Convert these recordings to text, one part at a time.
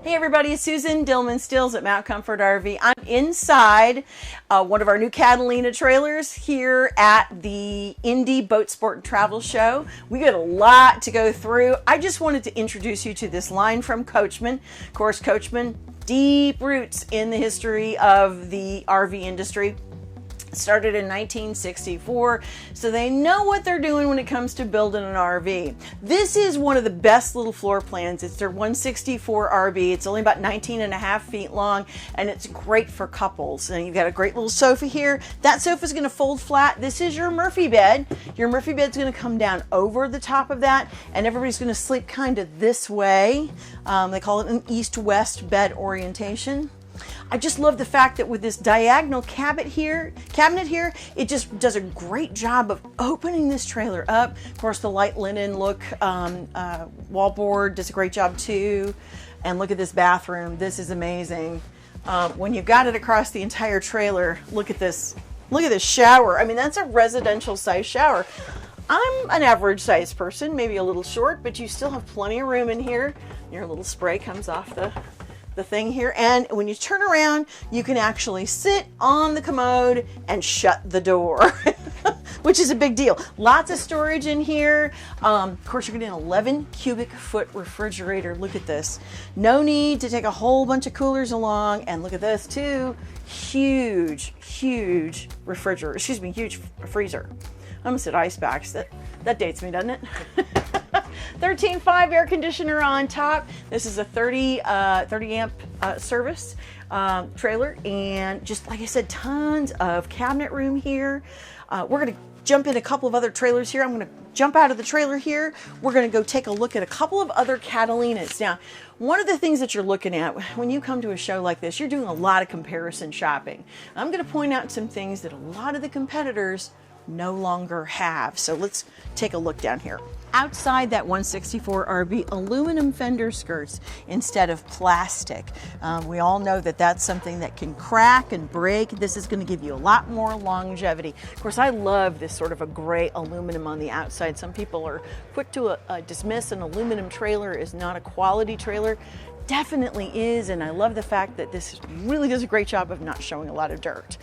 Hey everybody, it's Susan Dillman Stills at Mount Comfort RV. I'm inside one of our new Catalina trailers here at the Indy Boat Sport and Travel Show. We got a lot to go through. I just wanted to introduce you to this line from Coachmen. Of course, Coachmen, deep roots in the history of the RV industry. Started in 1964, so they know what they're doing when it comes to building an RV. This is one of the best little floor plans. It's their 164 RV. It's only about 19.5 feet long, and it's great for couples. And you've got a great little sofa here. That sofa is going to fold flat. This is your Murphy bed. Your Murphy bed's going to come down over the top of that, and everybody's going to sleep kind of this way. They call it an east-west bed orientation. I just love the fact that with this diagonal cabinet here, it just does a great job of opening this trailer up. Of course, the light linen look wallboard does a great job too. And look at this bathroom. This is amazing. When you've got it across the entire trailer, look at this. Look at this shower. I mean, that's a residential size shower. I'm an average size person, maybe a little short, but you still have plenty of room in here. Your little spray comes off the thing here, and when you turn around you can actually sit on the commode and shut the door which is a big deal. Lots of storage in here. Of course, you're getting an 11 cubic foot refrigerator. Look at this. No need to take a whole bunch of coolers along. And look at this too. Huge refrigerator, huge freezer. I almost said ice packs. That dates me, doesn't it? 13.5 air conditioner on top. This is a 30 amp service trailer, and just like I said, tons of cabinet room here. We're going to jump in a couple of other trailers here. I'm going to jump out of the trailer here. We're going to go take a look at a couple of other Catalinas. Now, one of the things that you're looking at when you come to a show like this, you're doing a lot of comparison shopping. I'm going to point out some things that a lot of the competitors no longer have. So let's take a look down here. Outside that 164 RV, aluminum fender skirts instead of plastic. We all know that that's something that can crack and break. This is going to give you a lot more longevity. Of course, I love this sort of a gray aluminum on the outside. Some people are quick to dismiss an aluminum trailer is not a quality trailer. Definitely is, and I love the fact that this really does a great job of not showing a lot of dirt.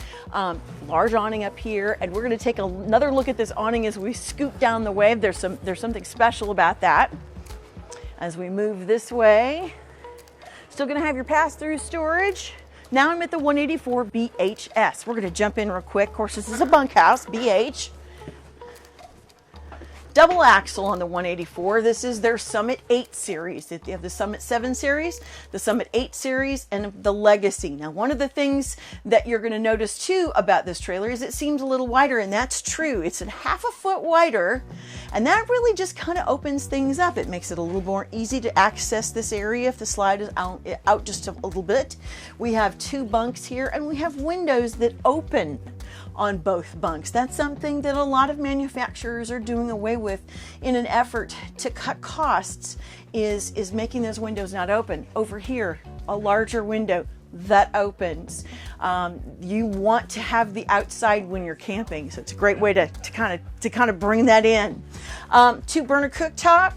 Large awning up here, and we're going to take another look at this awning as we scoot down the wave. There's something special about that. As we move this way, still going to have your pass-through storage. Now I'm at the 184 BHS. We're going to jump in real quick. Of course, this is a bunkhouse, BH. Double axle on the 184. This is their Summit 8 series. They have the Summit 7 series, the Summit 8 series, and the Legacy. Now, one of the things that you're going to notice too about this trailer is it seems a little wider, and that's true. It's a half a foot wider, and that really just kind of opens things up. It makes it a little more easy to access this area if the slide is out just a little bit. We have two bunks here, and we have windows that open on both bunks. That's something that a lot of manufacturers are doing away with in an effort to cut costs, is making those windows not open. Over here, a larger window that opens. You want to have the outside when you're camping, so it's a great way to kind of bring that in. 2-burner cooktop.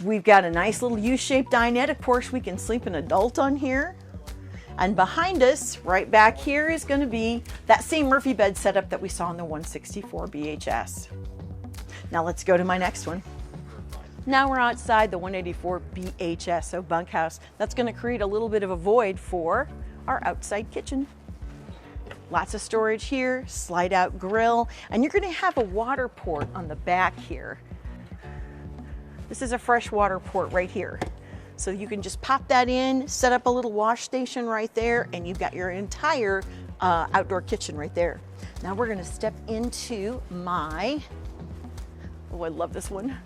We've got a nice little U-shaped dinette. Of course, we can sleep an adult on here. And behind us, right back here, is going to be that same Murphy bed setup that we saw in the 164 BHS. Now let's go to my next one. Now we're outside the 184 BHS, so bunkhouse. That's going to create a little bit of a void for our outside kitchen. Lots of storage here, slide out grill, and you're going to have a water port on the back here. This is a fresh water port right here. So you can just pop that in, set up a little wash station right there, and you've got your entire outdoor kitchen right there. Now we're going to step into my, oh, I love this one.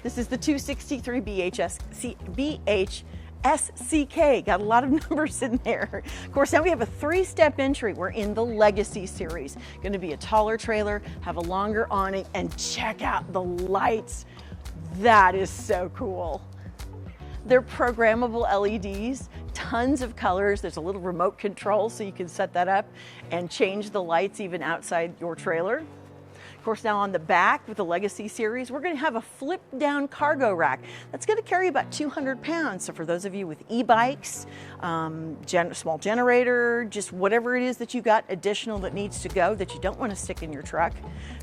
This is the 263 BHSCK. Got a lot of numbers in there. Of course, now we have a 3-step entry. We're in the Legacy series. Going to be a taller trailer, have a longer awning, and check out the lights. That is so cool. They're programmable LEDs, tons of colors. There's a little remote control so you can set that up and change the lights even outside your trailer. Of course, now on the back with the Legacy series, we're going to have a flip down cargo rack that's going to carry about 200 pounds. So for those of you with e-bikes, small generator, just whatever it is that you got additional that needs to go that you don't want to stick in your truck,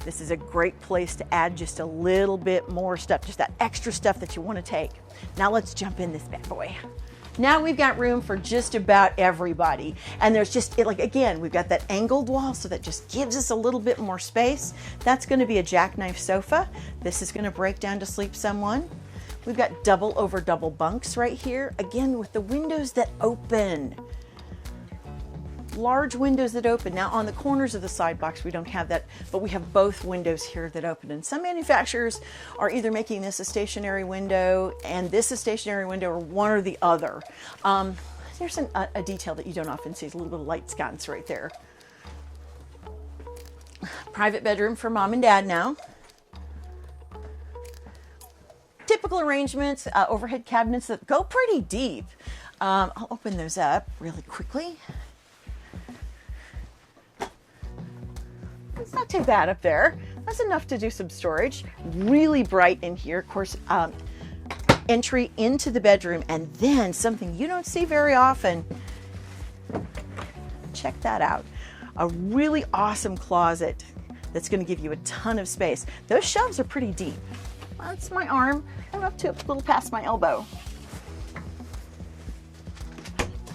this is a great place to add just a little bit more stuff, just that extra stuff that you want to take. Now let's jump in this bad boy. Now we've got room for just about everybody. And there's just, like, again, we've got that angled wall, so that just gives us a little bit more space. That's going to be a jackknife sofa. This is going to break down to sleep someone. We've got double over double bunks right here. Again, with the windows that open. Large windows that open. Now on the corners of the side box, we don't have that, but we have both windows here that open. And some manufacturers are either making this a stationary window and this a stationary window, or one or the other. There's a detail that you don't often see, a little bit of light sconce right there. Private bedroom for mom and dad now. Typical arrangements, overhead cabinets that go pretty deep. I'll open those up really quickly. It's not too bad up there. That's enough to do some storage. Really bright in here. Of course, entry into the bedroom, and then something you don't see very often. Check that out. A really awesome closet that's going to give you a ton of space. Those shelves are pretty deep. That's my arm. I'm up to a little past my elbow.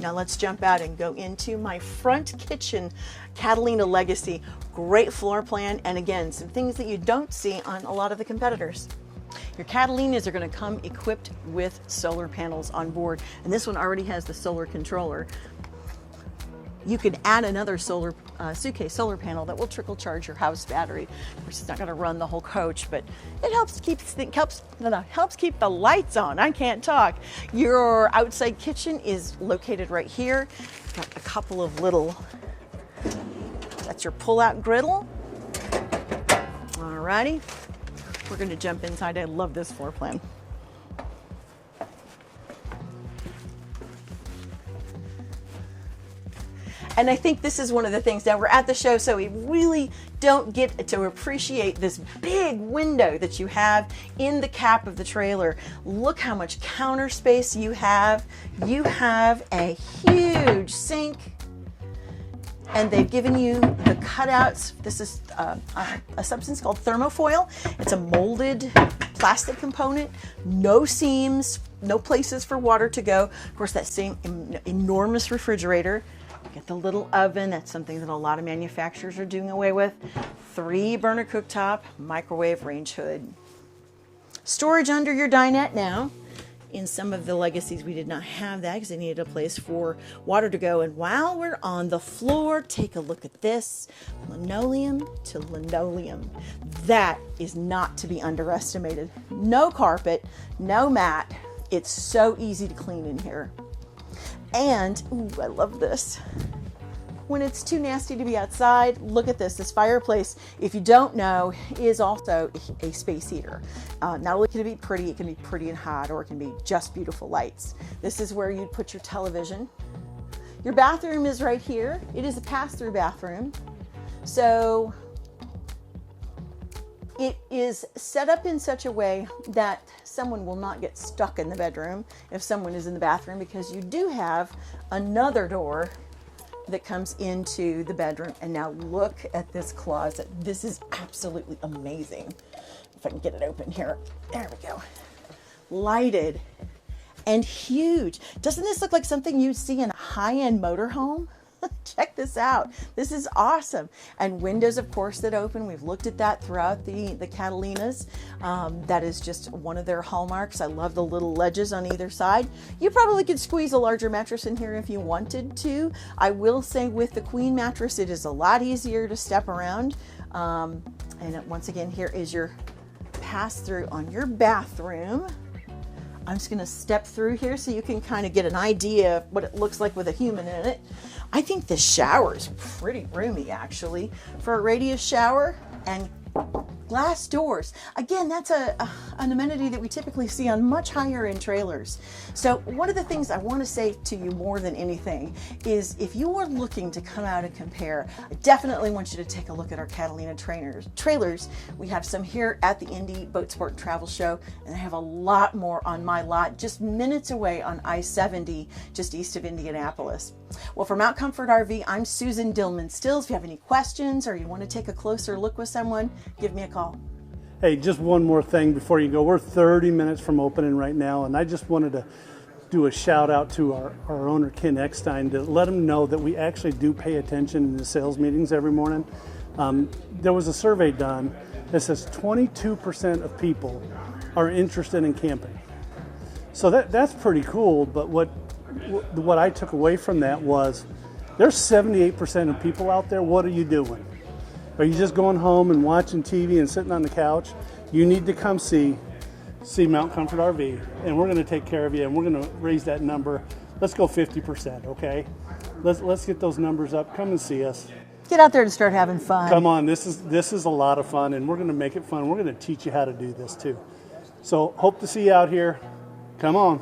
Now let's jump out and go into my front kitchen, Catalina Legacy. Great floor plan, and again, some things that you don't see on a lot of the competitors. Your Catalinas are going to come equipped with solar panels on board, and this one already has the solar controller. You can add another solar suitcase solar panel that will trickle charge your house battery. Of course, it's not going to run the whole coach, but it helps keep the lights on. I can't talk. Your outside kitchen is located right here. Got a couple of little. That's your pull-out griddle. Alrighty, we're going to jump inside. I love this floor plan. And I think this is one of the things, now we're at the show, so we really don't get to appreciate this big window that you have in the cap of the trailer. Look how much counter space you have. You have a huge sink, and they've given you the cutouts. This is a substance called thermofoil. It's a molded plastic component, no seams, no places for water to go. Of course, that same enormous refrigerator. Get the little oven. That's something that a lot of manufacturers are doing away with. 3-burner cooktop, microwave, range hood. Storage under your dinette now. In some of the Legacies, we did not have that because they needed a place for water to go. And while we're on the floor, take a look at this. Linoleum to linoleum. That is not to be underestimated. No carpet, no mat. It's so easy to clean in here. And, ooh, I love this. When it's too nasty to be outside, look at this. This fireplace, if you don't know, is also a space heater. Not only can it be pretty, it can be pretty and hot, or it can be just beautiful lights. This is where you'd put your television. Your bathroom is right here. It is a pass-through bathroom. So it is set up in such a way that someone will not get stuck in the bedroom if someone is in the bathroom, because you do have another door that comes into the bedroom. And now look at this closet. This is absolutely amazing. If I can get it open here. There we go. Lighted and huge. Doesn't this look like something you'd see in a high-end motorhome? Check this out. This is awesome. And windows, of course, that open. We've looked at that throughout the Catalinas. That is just one of their hallmarks. I love the little ledges on either side. You probably could squeeze a larger mattress in here if you wanted to. I will say with the queen mattress, it is a lot easier to step around. And once again, here is your pass-through on your bathroom. I'm just going to step through here so you can kind of get an idea of what it looks like with a human in it. I think this shower is pretty roomy, actually, for a radius shower. And glass doors. Again, that's an amenity that we typically see on much higher end trailers. So one of the things I want to say to you more than anything is if you are looking to come out and compare, I definitely want you to take a look at our Catalina trailers. We have some here at the Indy Boat Sport and Travel Show, and I have a lot more on my lot just minutes away on I-70 just east of Indianapolis. Well, for Mount Comfort RV, I'm Susan Dillman-Stills. If you have any questions or you want to take a closer look with someone, give me a call. Hey, just one more thing before you go. We're 30 minutes from opening right now, and I just wanted to do a shout out to our owner, Ken Eckstein, to let him know that we actually do pay attention in the sales meetings every morning. There was a survey done that says 22% of people are interested in camping. So that's pretty cool, but what I took away from that was there's 78% of people out there. What are you doing? Are you just going home and watching TV and sitting on the couch? You need to come see Mount Comfort RV, and we're going to take care of you, and we're going to raise that number. Let's go 50%, okay? Let's get those numbers up. Come and see us. Get out there and start having fun. Come on, this is a lot of fun, and we're going to make it fun. We're going to teach you how to do this too. So hope to see you out here. Come on.